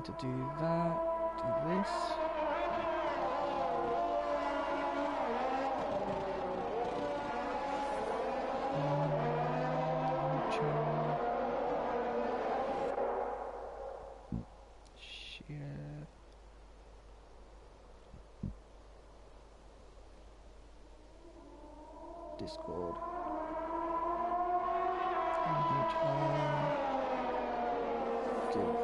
to do that, do this. Share. Discord. NHRL. Give.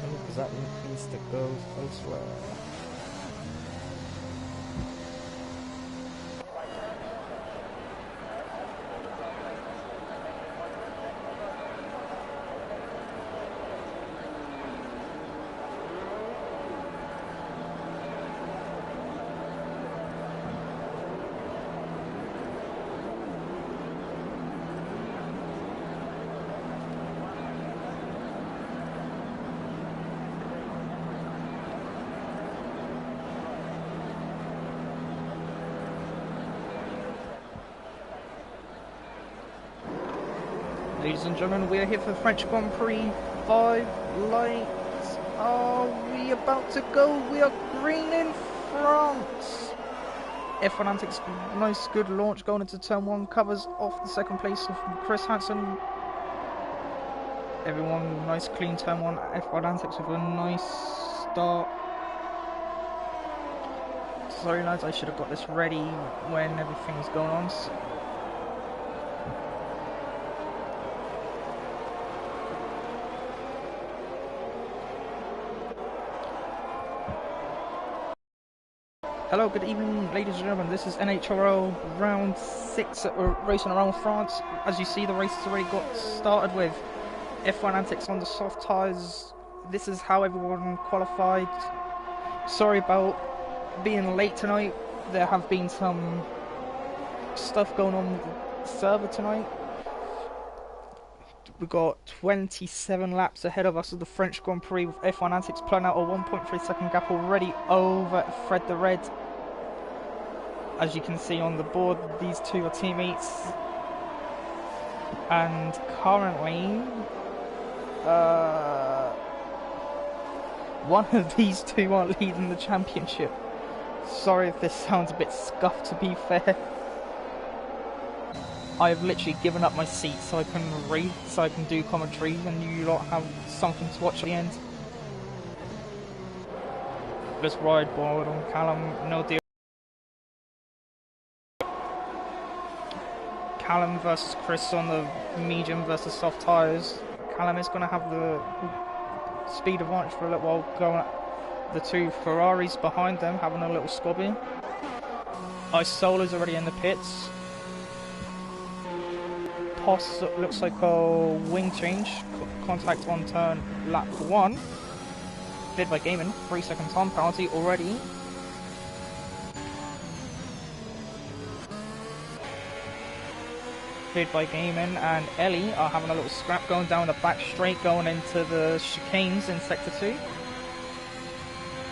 Because that needs to go elsewhere. Ladies and gentlemen, we are here for the French Grand Prix. 5 lights. Are we about to go? We are green in France. F1 Antics, nice good launch going into turn 1. Covers off the second place of Chris Hansen. Everyone, nice clean turn 1. F1 Antics with a nice start. Sorry lads, I should have got this ready when everything was going on. Hello, good evening ladies and gentlemen, this is NHRL round 6 racing around France. As you see, the race has already got started with F1 Antics on the soft tyres. This is how everyone qualified. Sorry about being late tonight, there have been some stuff going on with the server tonight. We've got 27 laps ahead of us of the French Grand Prix with F1 Antics pulling out a 1.3 second gap already over Fred the Red. As you can see on the board, these two are teammates. And currently, one of these two are leading the championship. Sorry if this sounds a bit scuffed, to be fair. I've literally given up my seat so I can read, so I can do commentary, and you lot have something to watch at the end. Let's ride board on Callum, no deal. Callum versus Chris on the medium versus soft tyres. Callum is going to have the speed advantage for a little while, going at the two Ferraris behind them, having a little squabble. Isola's already in the pits. Poss looks like a wing change, contact on turn lap 1. Bid by Gaiman, 3 second time penalty already. Bid by Gaiman and Ellie are having a little scrap going down the back straight, going into the chicanes in sector 2.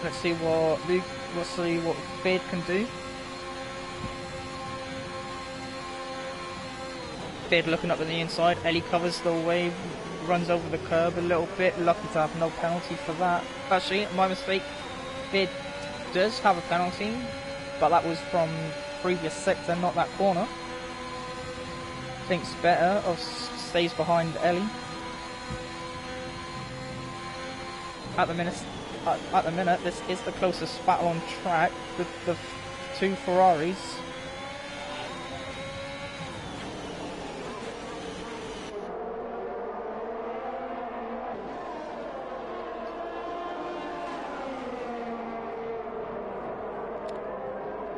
Let's see what Bid can do. Bid looking up at the inside, Ellie covers the way, runs over the curb a little bit, lucky to have no penalty for that. Actually, my mistake, Bid does have a penalty, but that was from previous sector, not that corner. Thinks better of stays behind Ellie. At the minute, this is the closest battle on track with the two Ferraris.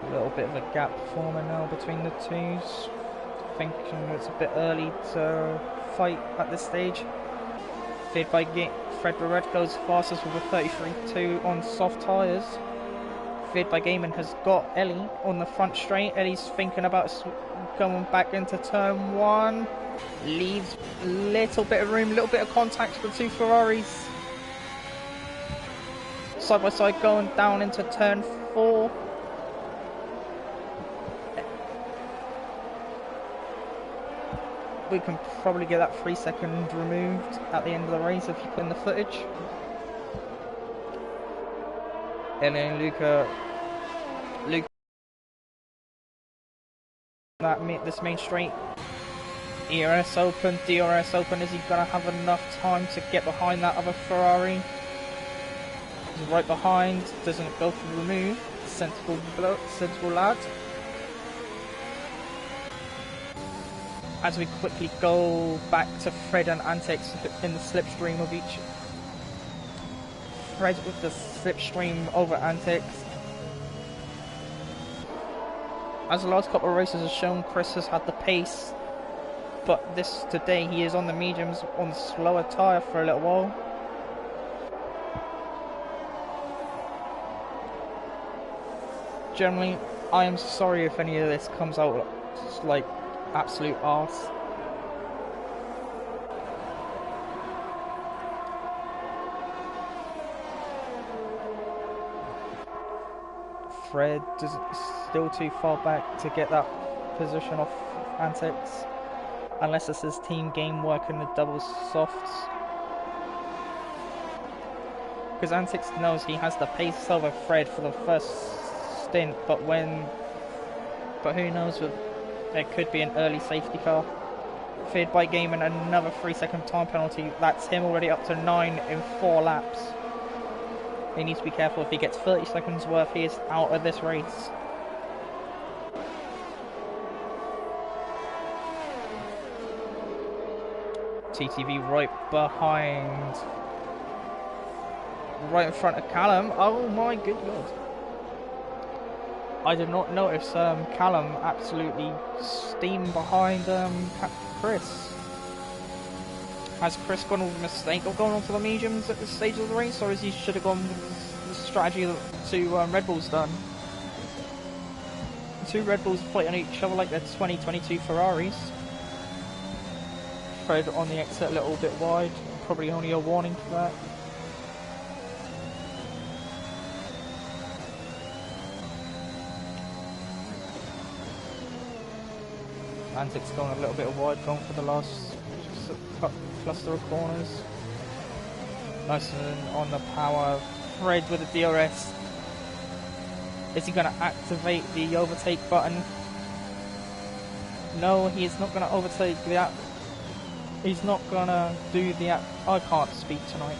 A little bit of a gap forming now between the twos. Thinking it's a bit early to fight at this stage. Fed by Fred the Red goes fastest with a 33.2 on soft tyres. Feared by Gaiman has got Ellie on the front straight. Ellie's thinking about going back into turn 1. Leaves a little bit of room, a little bit of contact for the two Ferraris. Side by side going down into turn 4. We can probably get that 3-second removed at the end of the race if you put in the footage. Ellie and Luca this main straight. ERS open, DRS open. Is he gonna have enough time to get behind that other Ferrari? He's right behind, doesn't go for the remove. Sensible lad. As we quickly go back to Fred and Antics in the slipstream of each. Fred with the slipstream over Antics. As the last couple of races have shown, Chris has had the pace, but today he is on the mediums on the slower tyre for a little while. Generally, I am sorry if any of this comes out just like absolute arse. Fred is still too far back to get that position off Antics, unless it's his team game working the double softs. Because Antics knows he has the pace over Fred for the first stint, but who knows, there could be an early safety car. Feared by Game and another 3-second time penalty. That's him already up to 9 in 4 laps. He needs to be careful. If he gets 30 seconds worth, he is out of this race. TTV right behind. Right in front of Callum. Oh my good lord. I did not notice Callum absolutely steam behind Chris. Has Chris gone with a mistake of going on for the mediums at this stage of the race, or is he should have gone with the strategy that Red Bull's done? The two Red Bulls fighting each other like they're 2022 Ferraris. Fred on the exit a little bit wide, probably only a warning for that. Antics going a little bit wide, going for the last cluster of corners. Nice and on the power. Fred with the DRS. Is he going to activate the overtake button? No, he is not going to overtake the He's not going to do the I can't speak tonight.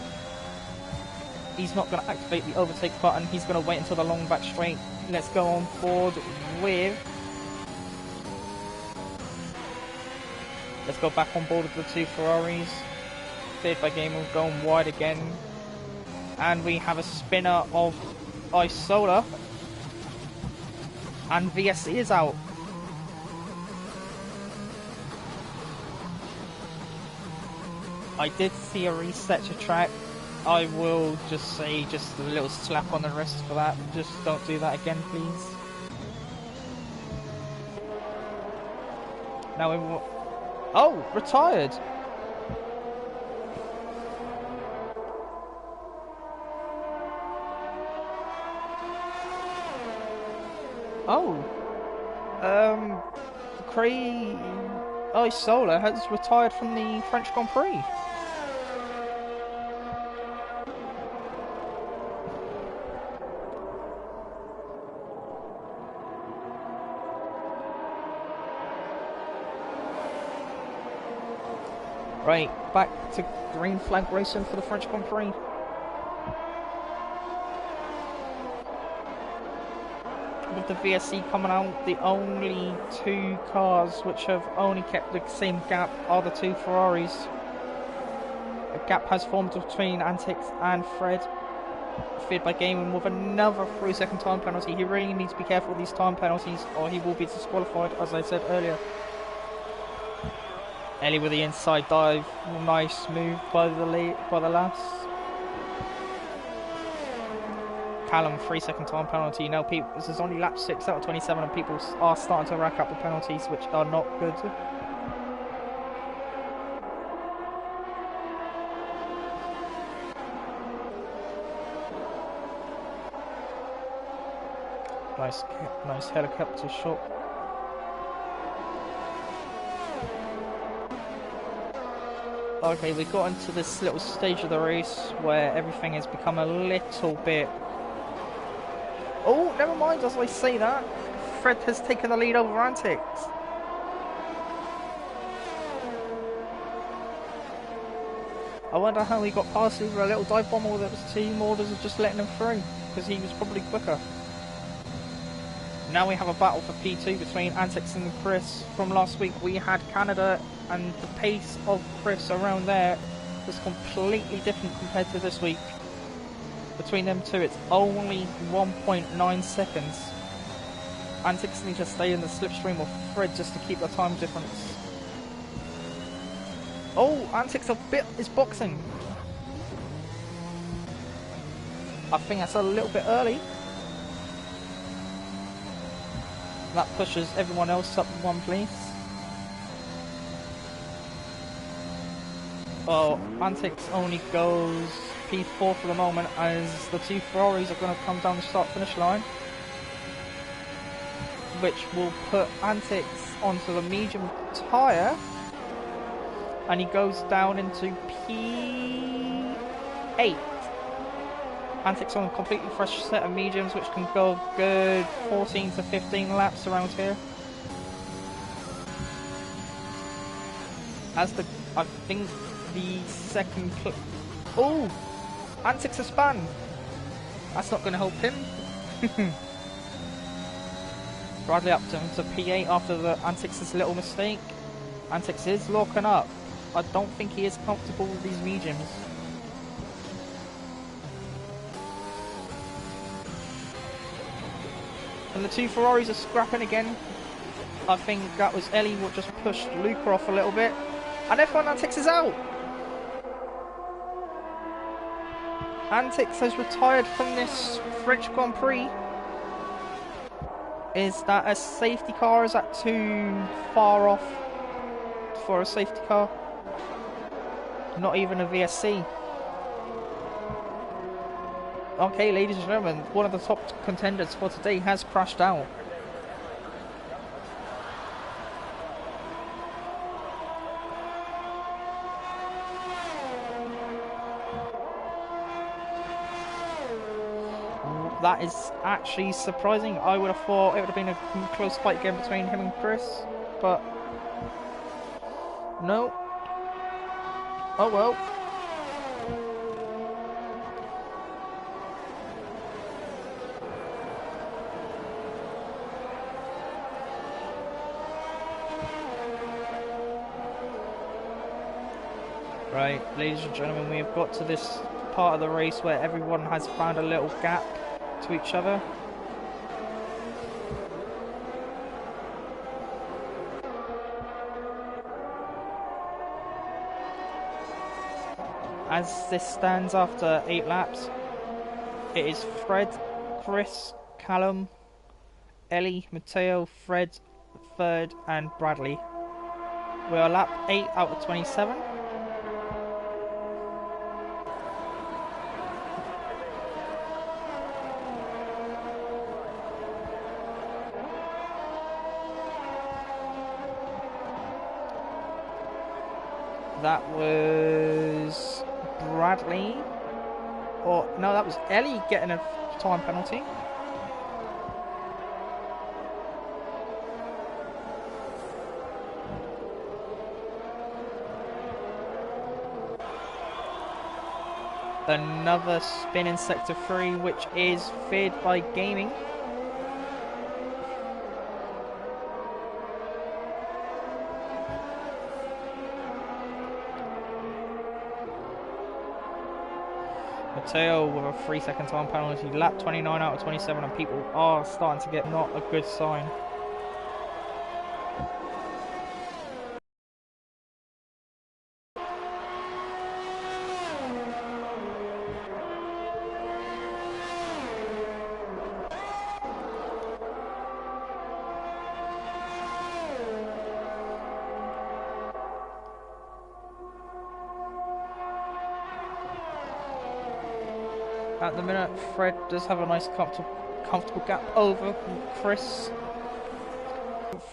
He's not going to activate the overtake button. He's going to wait until the long back straight. Let's go on board with... Let's go back on board with the two Ferraris. Feared by Game of going wide again. And we have a spinner of Isola. And VSC is out. I did see a reset to track. I will just say just a little slap on the wrist for that. Just don't do that again, please. Now we will... Oh, retired. Oh. Isola has retired from the French Grand Prix. Right, back to green flag racing for the French Grand Prix. With the VSC coming out, the only two cars which have only kept the same gap are the two Ferraris. A gap has formed between Antics and Fred. Feared by Gaming with another 3-second time penalty. He really needs to be careful with these time penalties or he will be disqualified, as I said earlier. Ellie with the inside dive, nice move by the last. Callum 3-second time penalty. Now, people, this is only lap 6 out of 27, and people are starting to rack up the penalties, which are not good. Nice helicopter shot. Okay, we got into this little stage of the race where everything has become a little bit... Oh, never mind, as I say that, Fred has taken the lead over Antics. I wonder how he got past either a little dive bomb or that was team orders of just letting him through, because he was probably quicker. Now we have a battle for P2 between Antics and Chris. From last week we had Canada, and the pace of Chris around there was completely different compared to this week. Between them two it's only 1.9 seconds. Antics need to stay in the slipstream of Fred just to keep the time difference. Oh, Antics is boxing. I think that's a little bit early. That pushes everyone else up one place. Well, Antics only goes P4 for the moment, as the two Ferraris are going to come down the start-finish line, which will put Antics onto the medium tyre, and he goes down into P8. Antics on a completely fresh set of mediums, which can go good 14 to 15 laps around here. As I think the second... Oh! Antics a span! That's not going to help him. Bradley up to P8 after the Antics' little mistake. Antics is locking up. I don't think he is comfortable with these mediums. And the two Ferraris are scrapping again. I think that was Ellie what just pushed Luca off a little bit. And F1 Antics is out! Antics has retired from this French Grand Prix. Is that a safety car? Is that too far off for a safety car? Not even a VSC. Okay, ladies and gentlemen, one of the top contenders for today has crashed out. That is actually surprising. I would have thought it would have been a close fight again between him and Chris, but no. Oh well. Right, ladies and gentlemen, we have got to this part of the race where everyone has found a little gap to each other. As this stands after 8 laps, it is Fred, Chris, Callum, Ellie, Matteo, Fred, third, and Bradley. We are lap 8 out of 27. That was Bradley, or no, that was Ellie getting a time penalty. Another spin in sector 3, which is feared by Gaming. Matteo with a 3-second time penalty, lap 29 out of 27, and people are starting to get not a good sign. at the minute. Fred does have a nice comfortable gap over Chris.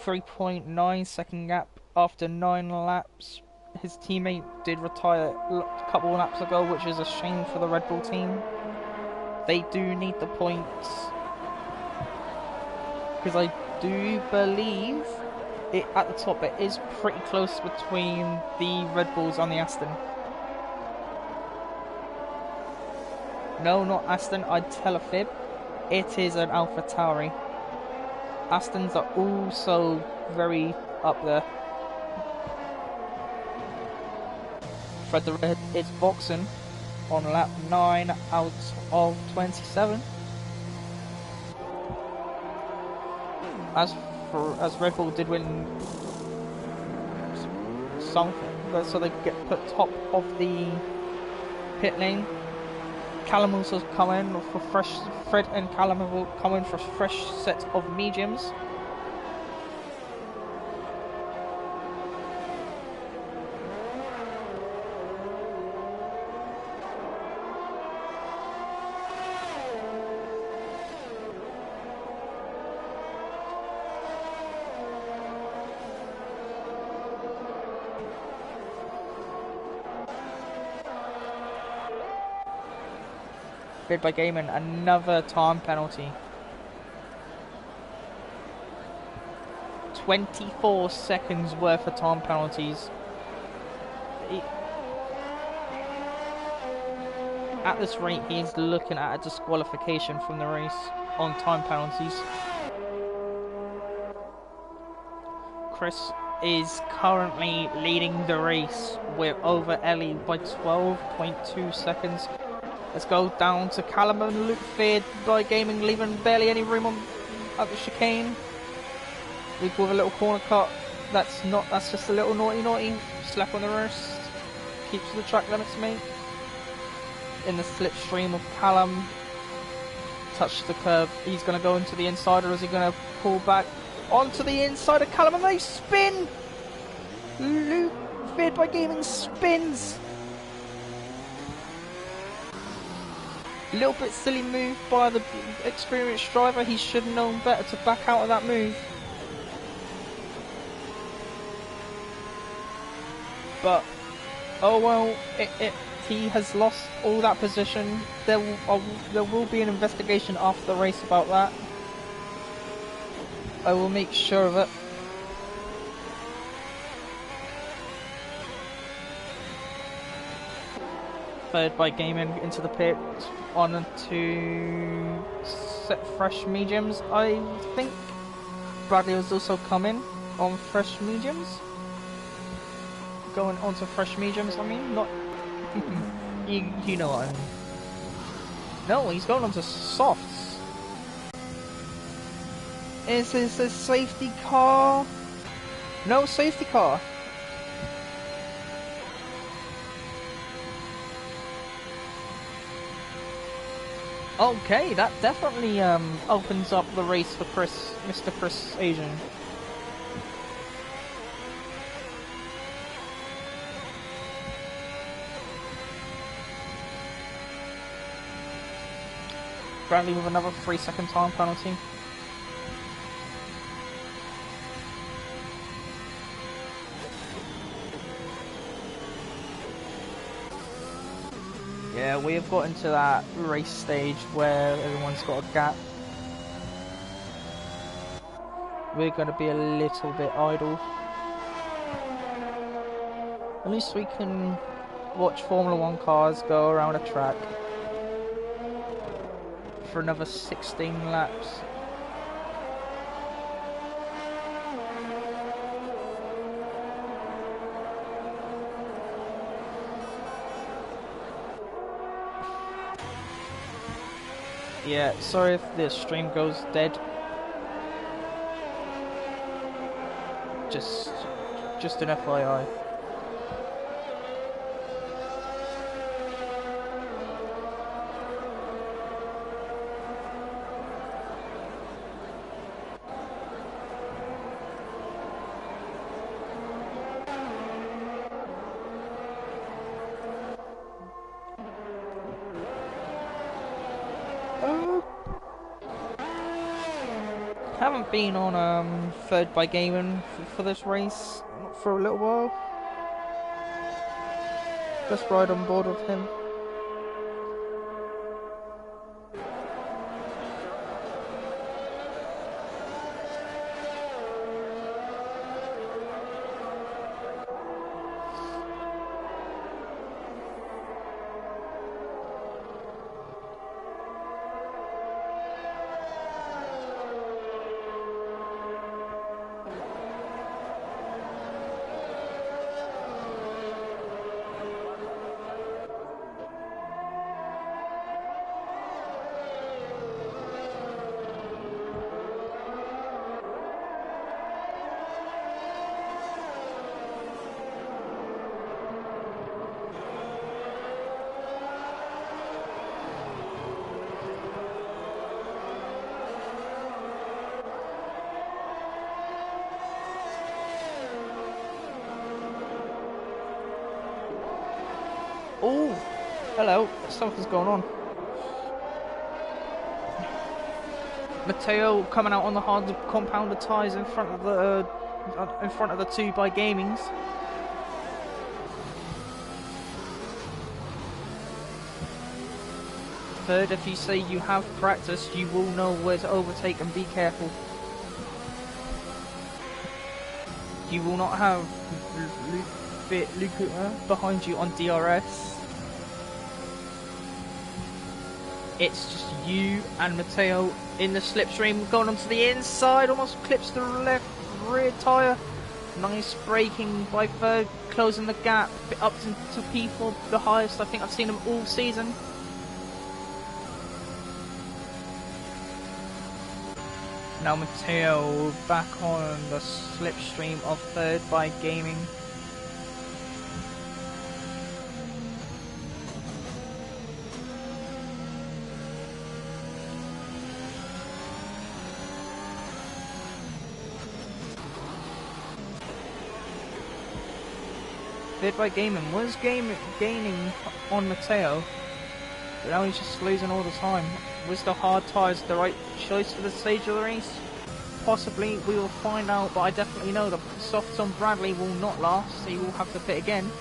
3.9 second gap after 9 laps. His teammate did retire a couple laps ago, which is a shame for the Red Bull team. They do need the points, because I do believe it at the top it is pretty close between the Red Bulls and the Aston. No, not Aston, I'd tell a fib. It is an Alpha Tauri. Astons are also very up there. Fred the Red is boxing on lap 9 out of 27. As Red Bull did win something, so they get put top of the pit lane. Callum also come in for fresh. Fred and Callum will come in for a fresh set of mediums. Bid by Gaiman, another time penalty. 24 seconds worth of time penalties. At this rate, he's looking at a disqualification from the race on time penalties. Chris is currently leading the race with over Ellie by 12.2 seconds. Let's go down to Callum and Luke, feared by Gaming, leaving barely any room at the chicane. Luke with a little corner cut. That's just a little naughty slap on the wrist. Keeps the track limits, mate. In the slipstream of Callum, touched the curb. He's going to go into the inside, or is he going to pull back onto the inside of Callum, and they spin. Luke, feared by Gaming, spins. A little bit silly move by the experienced driver. He should have known better to back out of that move. But, oh well, he has lost all that position. There will be an investigation after the race about that. I will make sure of it. Third by Gaming into the pit, on to set fresh mediums. I think Bradley was also coming on fresh mediums. Going on to fresh mediums, I mean, not you know what I mean. No, he's going on to softs. Is this a safety car? No safety car. Okay, that definitely opens up the race for Mr. Chris Asian. Bradley with another 3-second time penalty. Yeah, we have got into that race stage where everyone's got a gap. We're going to be a little bit idle. At least we can watch Formula 1 cars go around a track for another 16 laps. Yeah, sorry if the stream goes dead. Just an FYI. Haven't been on third by gaming for this race for a little while. Just ride on board with him. Oh, hello. Something's going on. Matteo coming out on the hard compounded tyres in front of the 2 by gamings. Third, if you say you have practice, you will know where to overtake and be careful. You will not have Luke behind you on DRS. It's just you and Matteo in the slipstream, going onto the inside, almost clips the left rear tyre. Nice braking by third, closing the gap up to P4, the highest I think I've seen them all season. Now Matteo back on the slipstream of third by gaming. Third by gaming was gaining on Matteo, but now he's just losing all the time. Was the hard tyres the right choice for the stage of the race? Possibly, we will find out, but I definitely know the softs on Bradley will not last, so he will have to pit again.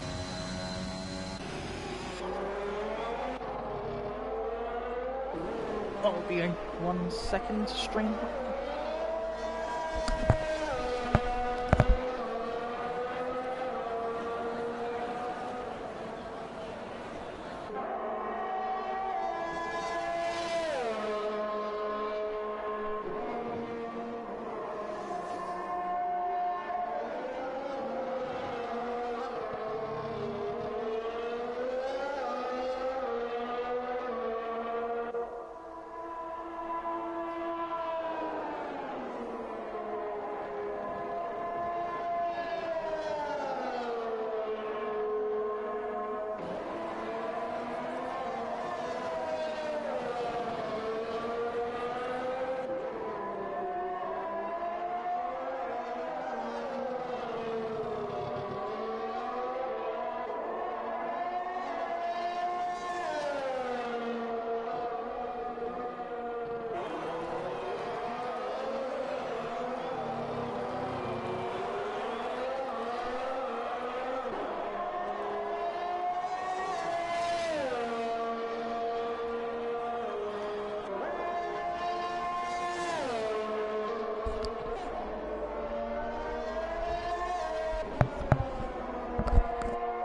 That'll be a 1 second stream.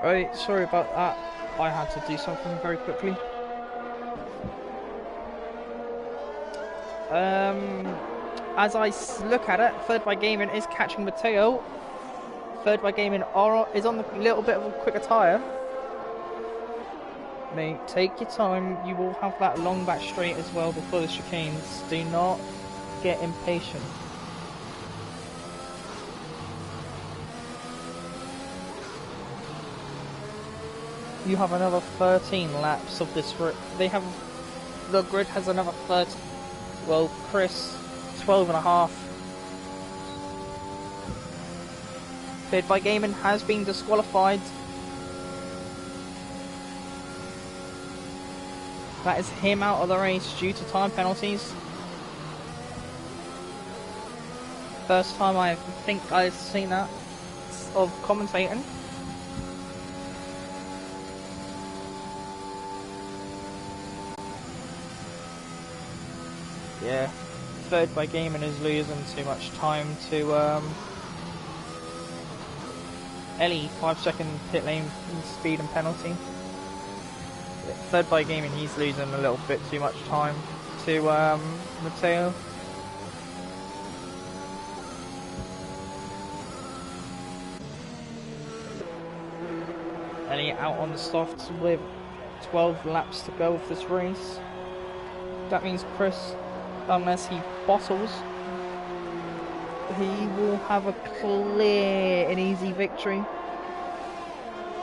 Right, sorry about that. I had to do something very quickly. As I look at it, third by gaming is catching Matteo. Third by gaming is on a little bit of a quicker tyre. Mate, take your time. You will have that long back straight as well before the chicanes. Do not get impatient. You have another 13 laps of this. The grid has another 30. Well, Chris, 12 and a half. Third by gaming has been disqualified. That is him out of the race due to time penalties. First time I think I've seen that of commentating. Yeah, third by Gaiman is losing too much time to Ellie. 5-second pit lane speed and penalty. Third by Gaiman, he's losing a little bit too much time to Matteo. Ellie out on the softs with 12 laps to go of this race. That means Chris, unless he bottles, he will have a clear and easy victory.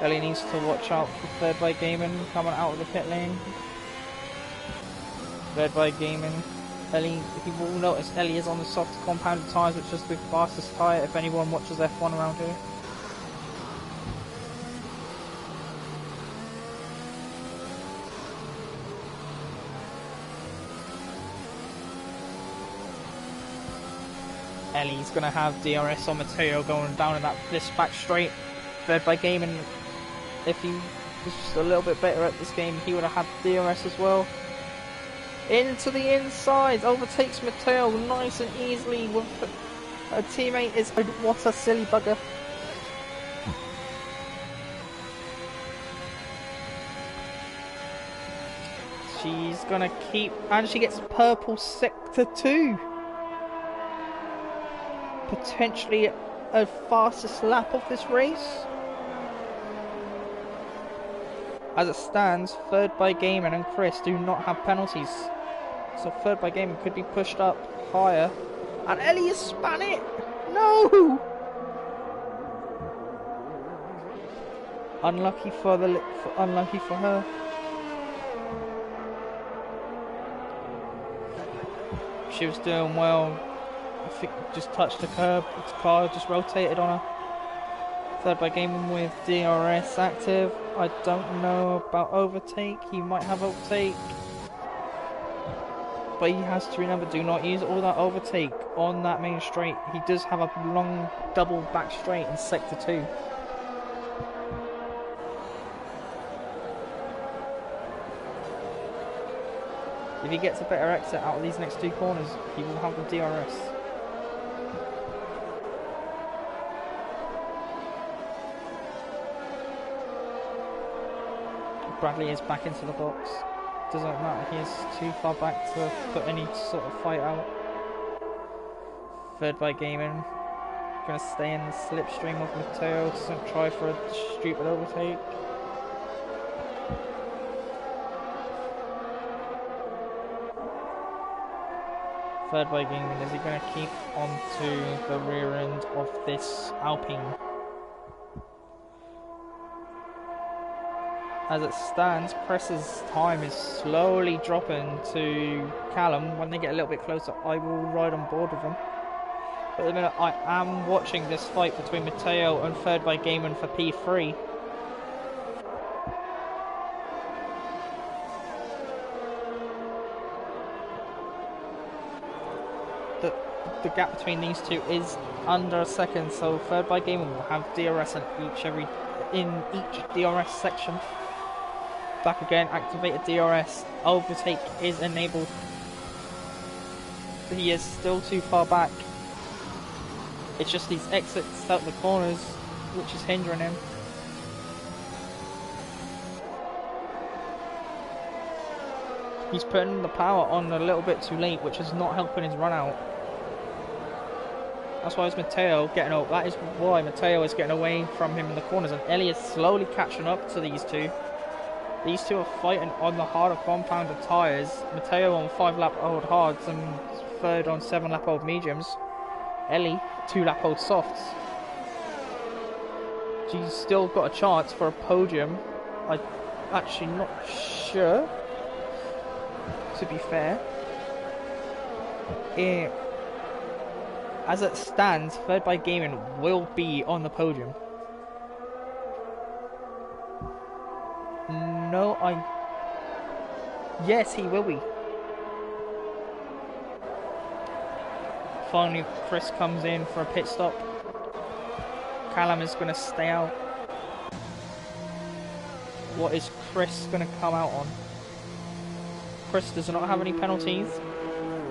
Ellie needs to watch out for third by Gaiman coming out of the pit lane. Third by Gaiman. Ellie, he will notice Ellie is on the soft compounded tyres, which is the fastest tyre if anyone watches F1 around here. Ellie's going to have DRS on Matteo going down in this back straight. Third by Gaiman, if he was just a little bit better at this game, he would have had DRS as well. Into the inside, overtakes Matteo nice and easily with a teammate. Is what a silly bugger. She's going to keep, and she gets purple sector 2. Potentially a fastest lap of this race. As it stands, third by Gaiman and Chris do not have penalties. So third by Gaiman could be pushed up higher. And Ellie has spun it! No! Unlucky for her. She was doing well. I think just touched the curb, its car just rotated on her. Third by Gaiman with DRS active. I don't know about overtake, he might have overtake. But he has to remember, do not use all that overtake on that main straight. He does have a long double back straight in sector 2. If he gets a better exit out of these next 2 corners, he will have the DRS. Bradley is back into the box. Doesn't matter, he is too far back to put any sort of fight out. Third by Gaiman. Gonna stay in the slipstream of Matteo, doesn't try for a stupid overtake. Third by Gaiman, is he gonna keep onto the rear end of this Alpine? As it stands, Press's time is slowly dropping to Callum. When they get a little bit closer, I will ride on board with them. But at the minute, I am watching this fight between Matteo and third by Gaiman for P3. The gap between these two is under a second, so third by Gaiman will have DRS in each DRS section. Back again, activated DRS, overtake is enabled. He is still too far back. It's just these exits out the corners which is hindering him. He's putting the power on a little bit too late, which is not helping his run out. That's why it's Matteo getting up. That is why Matteo is getting away from him in the corners, and Ellie is slowly catching up to these two. These two are fighting on the harder compounded tyres. Matteo on 5-lap-old hards and third on 7-lap-old mediums. Ellie, 2-lap-old softs. She's still got a chance for a podium. I'm actually not sure, to be fair. As it stands, third by Gaiman will be on the podium. No, yes, he will be. Finally, Chris comes in for a pit stop. Callum is going to stay out. What is Chris going to come out on? Chris does not have any penalties.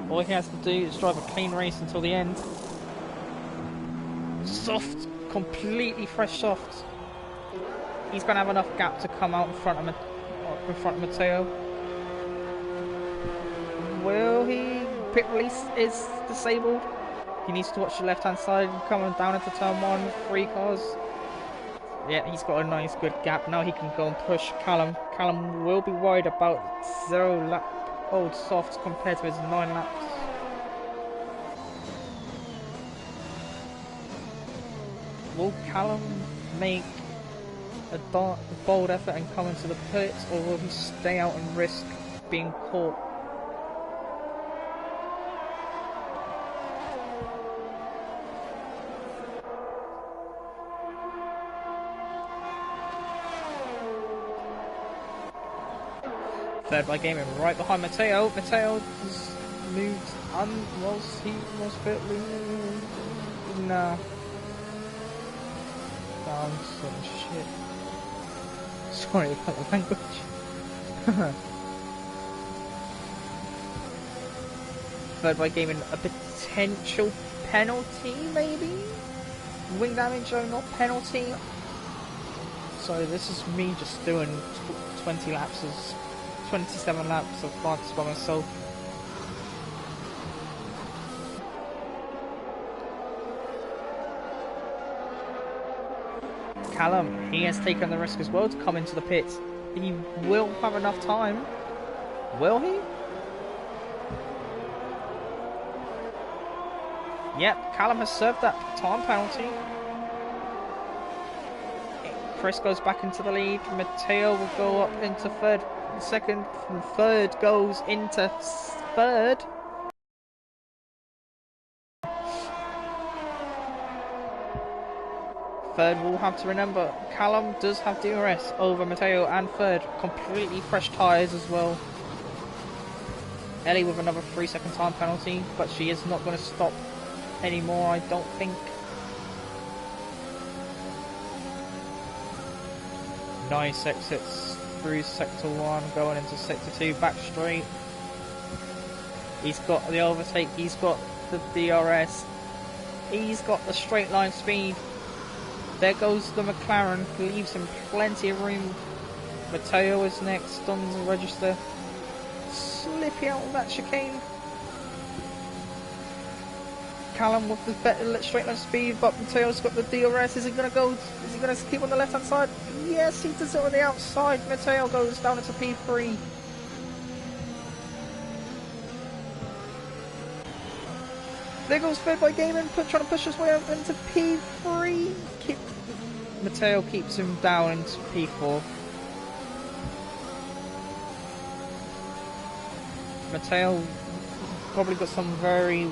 All he has to do is drive a clean race until the end. Soft, completely fresh soft. He's going to have enough gap to come out in front of Matteo. Will he? Pit release is disabled. He needs to watch the left hand side coming down into turn 1. 3 cars. Yeah, he's got a nice good gap. Now he can go and push Callum. Callum will be worried about 0 lap old softs compared to his 9 laps. Will Callum make a bold effort and come into the pits, or will he stay out and risk being caught? Third by Gaming, right behind Matteo. Matteo has moved he was fit. Nah. Damn, some shit. Sorry about the language. Third by Gaming, a potential penalty maybe? Wing damage or not penalty? So this is me just doing 20 laps as 27 laps of France by myself. Callum, he has taken the risk as well to come into the pits. He will have enough time. Will he? Yep, Callum has served that time penalty. Chris goes back into the lead. Matteo will go up into third. Second, from third goes into third. Third, we'll have to remember, Callum does have DRS over Matteo and third. Completely fresh tyres as well. Ellie with another 3-second time penalty, but she is not going to stop anymore, I don't think. Nice exits through sector 1, going into sector 2, back straight. He's got the overtake, he's got the DRS, he's got the straight line speed. There goes the McLaren, leaves him plenty of room. Matteo is next on the register. Slippy out of that chicane. Callum with the better straight line speed, but Matteo's got the DRS. Is he going to go? Is he going to keep on the left hand side? Yes, he does it on the outside. Matteo goes down into P3. There goes third by Gaming, trying to push his way up into P3. Matteo keeps him down into P4. Matteo probably got some very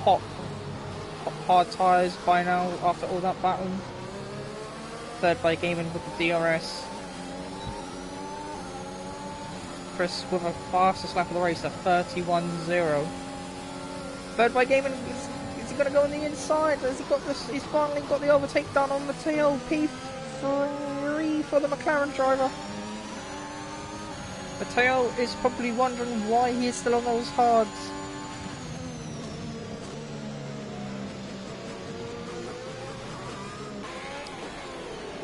hard tyres by now after all that battling. Third by Gaming with the DRS. Chris with a fastest lap of the race, a 31.0. Third by Gaming, is he going to go on the inside? Has he got this? He's finally got the overtake done on Matteo. P3 for the McLaren driver. Matteo is probably wondering why he is still on those hards.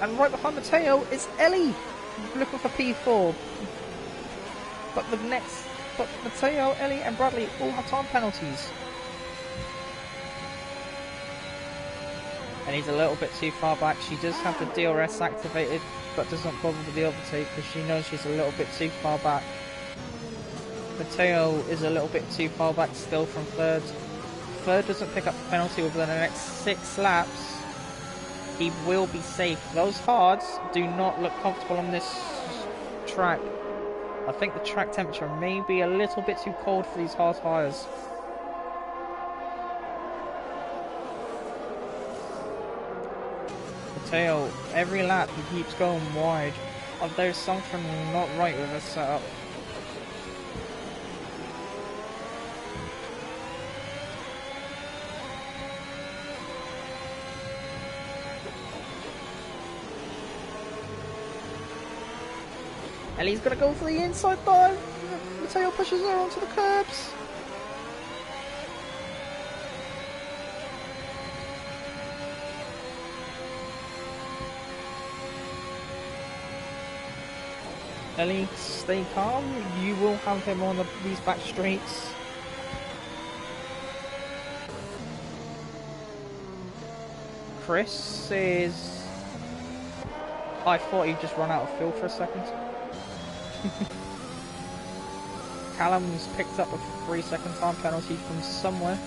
And right behind Matteo is Ellie, looking for P4. But Matteo, Ellie and Bradley all have time penalties. And he's a little bit too far back. She does have the DRS activated, but doesn't bother with the overtake because she knows she's a little bit too far back. Matteo is a little bit too far back still from third. Third doesn't pick up the penalty within the next 6 laps. He will be safe. Those hards do not look comfortable on this track. I think the track temperature may be a little bit too cold for these hard tyres. Matteo, every lap he keeps going wide. There's something not right with this setup. Ellie's gonna go for the inside dive. Matteo pushes her onto the curbs. Ellie, stay calm. You will have him on these back straights. Chris is... I thought he'd just run out of fuel for a second. Callum's picked up a 3-second time penalty from somewhere.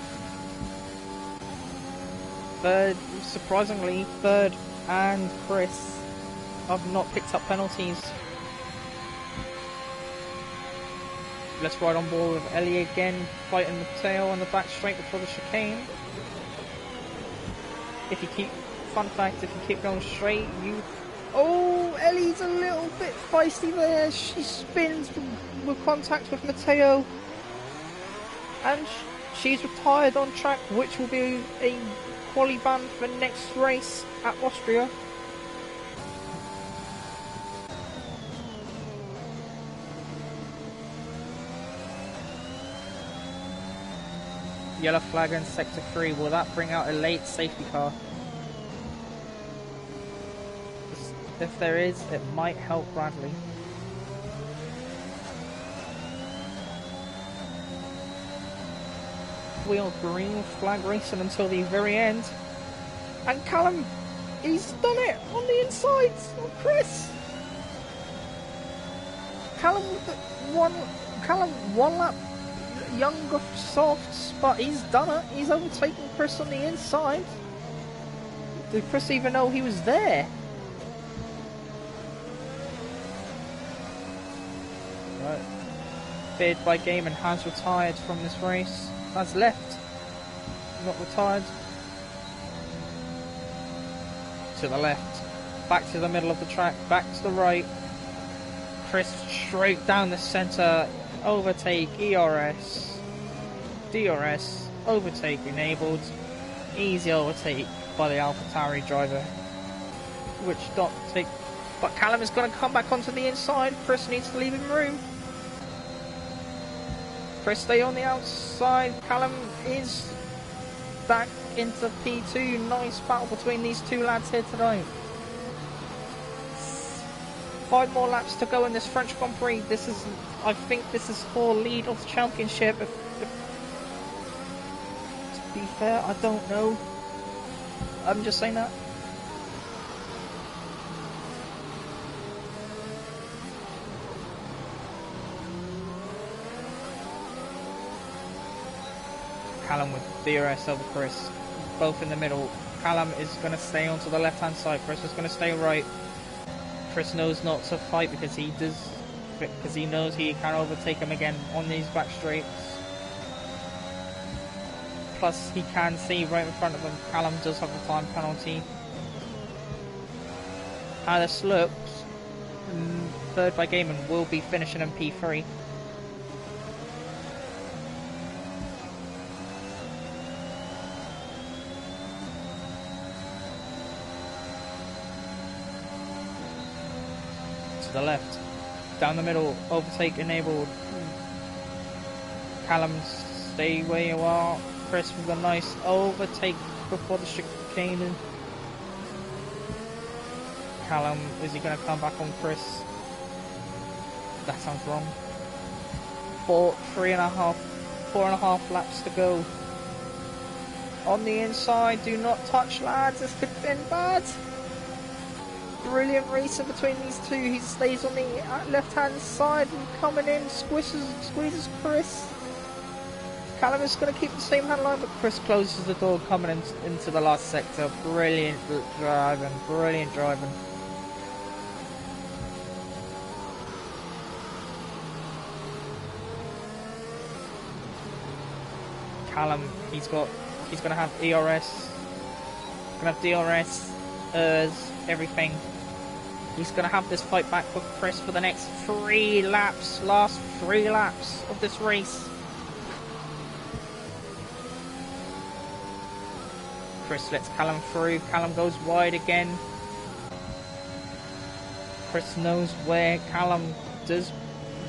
Surprisingly, Third and Chris have not picked up penalties. Let's ride on board with Ellie again, fighting the tail on the back straight before the chicane. If you keep, fun fact, if you keep going straight, you... Oh, Ellie's a little bit feisty there. She spins with contact with Matteo. And she's retired on track, which will be a quali ban for next race at Austria. Yellow flag in sector 3, will that bring out a late safety car? If there is, it might help Bradley. We are green flag racing until the very end. And Callum, he's done it on the inside of Chris. Callum one lap younger softs, but he's done it. He's overtaken Chris on the inside. Did Chris even know he was there? Right. Feared by game and has retired from this race. Has left. Not retired. To the left. Back to the middle of the track. Back to the right. Chris straight down the centre. Overtake, ERS, DRS, overtake enabled, easy overtake by the AlphaTauri driver, which don't take, but Callum is going to come back onto the inside. Chris needs to leave him room. Chris stay on the outside. Callum is back into P2. Nice battle between these two lads here tonight. 5 more laps to go in this French Grand Prix. This is, I think this is for lead of the championship. To be fair, I don't know. I'm just saying that. Callum with DRS over Chris, both in the middle. Callum is going to stay onto the left hand side. Chris is going to stay right. Chris knows not to fight because he knows he can overtake him again on these back straights. Plus he can see right in front of him Callum does have a time penalty. How this looks, Third by Gaiman will be finishing in P3. To the left, down the middle, overtake enabled. Callum, stay where you are. Chris with a nice overtake before the chicane. Callum, is he going to come back on Chris? That sounds wrong. 4.5 laps to go. On the inside, do not touch, lads. This could have been bad. Brilliant racing between these two. He stays on the left hand side and coming in, squeezes Chris. Callum is going to keep the same hand line, but Chris closes the door coming into the last sector. Brilliant driving, brilliant driving. Callum, he's going to have ERS, going to have DRS, ERS, everything. He's going to have this fight back with Chris for the next 3 laps, last 3 laps of this race. Chris lets Callum through. Callum goes wide again. Chris knows where Callum does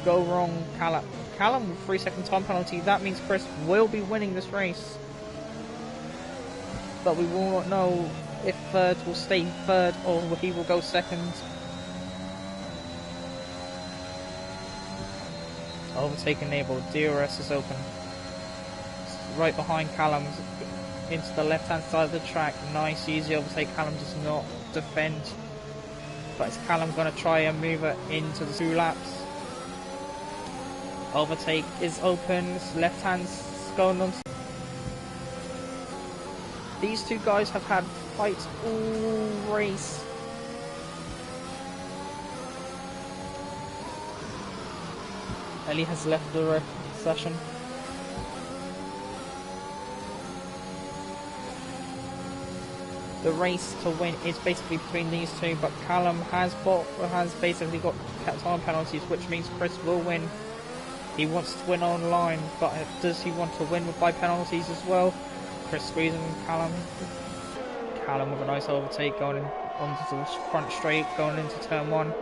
go wrong, Callum with 3-second time penalty. That means Chris will be winning this race. But we will not know if third will stay third or he will go second. Overtake enabled. DRS is open. Right behind Callum into the left hand side of the track. Nice, easy overtake. Callum does not defend. But is Callum going to try and move it into the 2 laps? Overtake is open. Left hand's going on. These two guys have had fights all race. Ellie has left the session. The race to win is basically between these two, but Callum has basically got time penalties, which means Chris will win. He wants to win online, but does he want to win by penalties as well? Chris squeezing Callum. Callum with a nice overtake going onto the front straight, going into turn 1.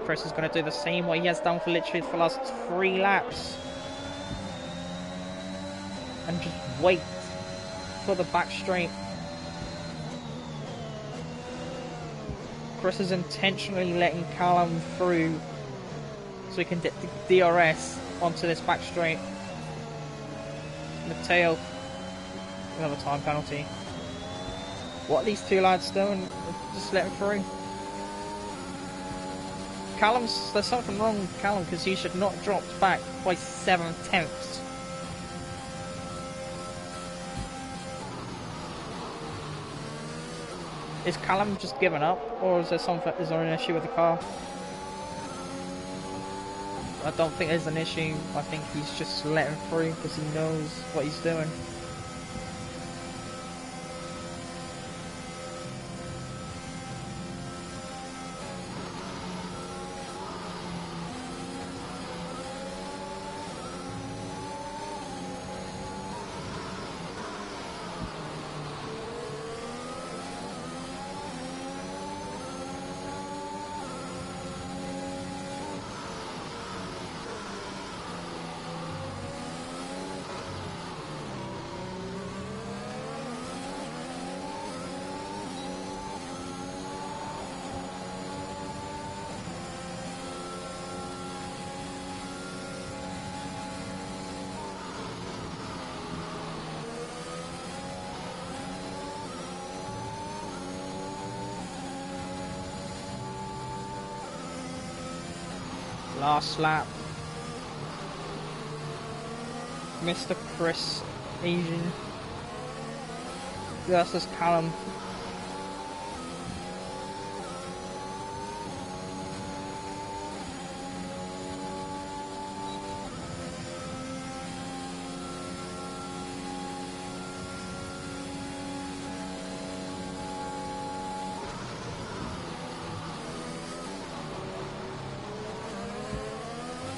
Chris is going to do the same what he has done for literally the last 3 laps. And just wait for the back straight. Chris is intentionally letting Callum through so he can get the DRS onto this back straight. Matteo, another time penalty. What are these two lads doing? Just let him through. There's something wrong with Callum because he should not drop back by 7/10. Is Callum just giving up, or is there an issue with the car? I don't think there's an issue. I think he's just letting through because he knows what he's doing. Last lap. Mr. Chris Asian versus Callum.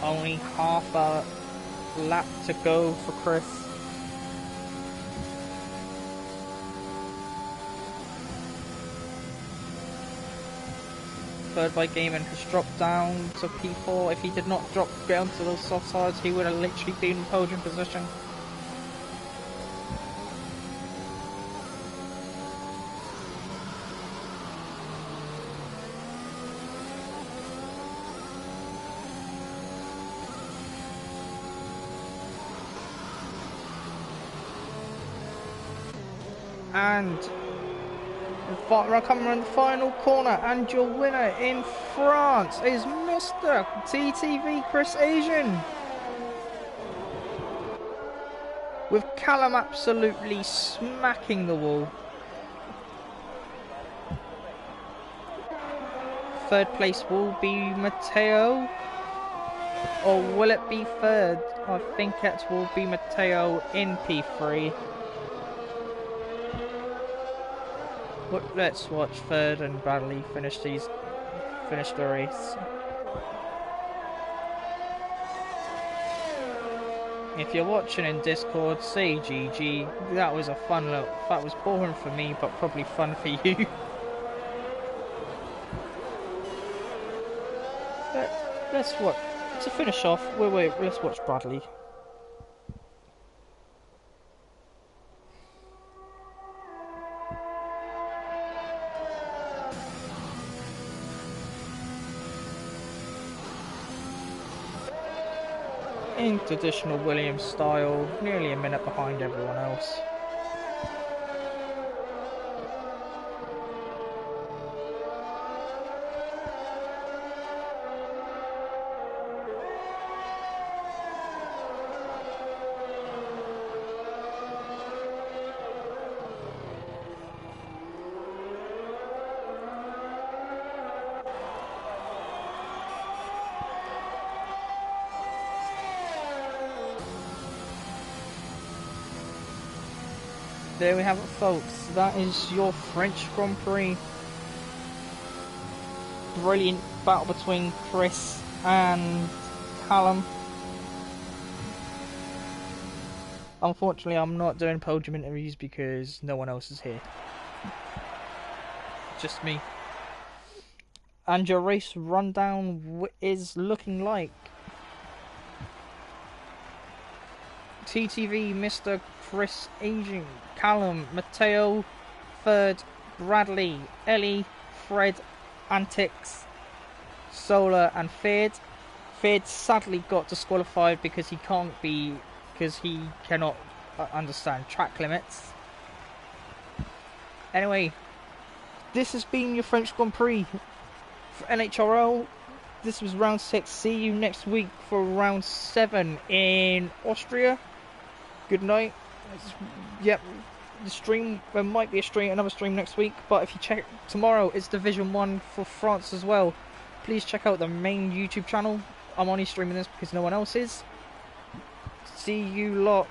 Only half a lap to go for Chris. Third by Gaiman has dropped down to P4. If he did not drop down to those soft sides, he would have literally been in podium position. And we're coming around the final corner, and your winner in France is Mr. TTV Chris Asian, with Callum absolutely smacking the wall. Third place will be Matteo, or will it be third? I think it will be Matteo in P3. But let's watch Third and Bradley finish the race. If you're watching in Discord, say GG. That was a fun look. That was boring for me, but probably fun for you. Let's let's what to finish off. Wait, let's watch Bradley. In traditional Williams style, nearly a minute behind everyone else. There we have it, folks. That is your French Grand Prix. Brilliant battle between Chris and Callum. Unfortunately, I'm not doing podium interviews because no one else is here. Just me. And your race rundown is looking like TTV, Mr. Chris Aging, Callum, Matteo, third, Bradley, Ellie, Fred, Antix, Solar, and Feared. Feared sadly got disqualified because he cannot understand track limits. Anyway, this has been your French Grand Prix for NHRL. This was round 6. See you next week for round 7 in Austria. Good night. Yep, the stream, there might be another stream next week, but if you check tomorrow, it's Division 1 for France as well. Please check out the main YouTube channel. I'm only streaming this because no one else is. See you lot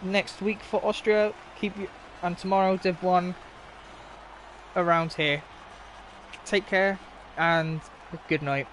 next week for Austria. And tomorrow Div 1 around here. Take care and good night.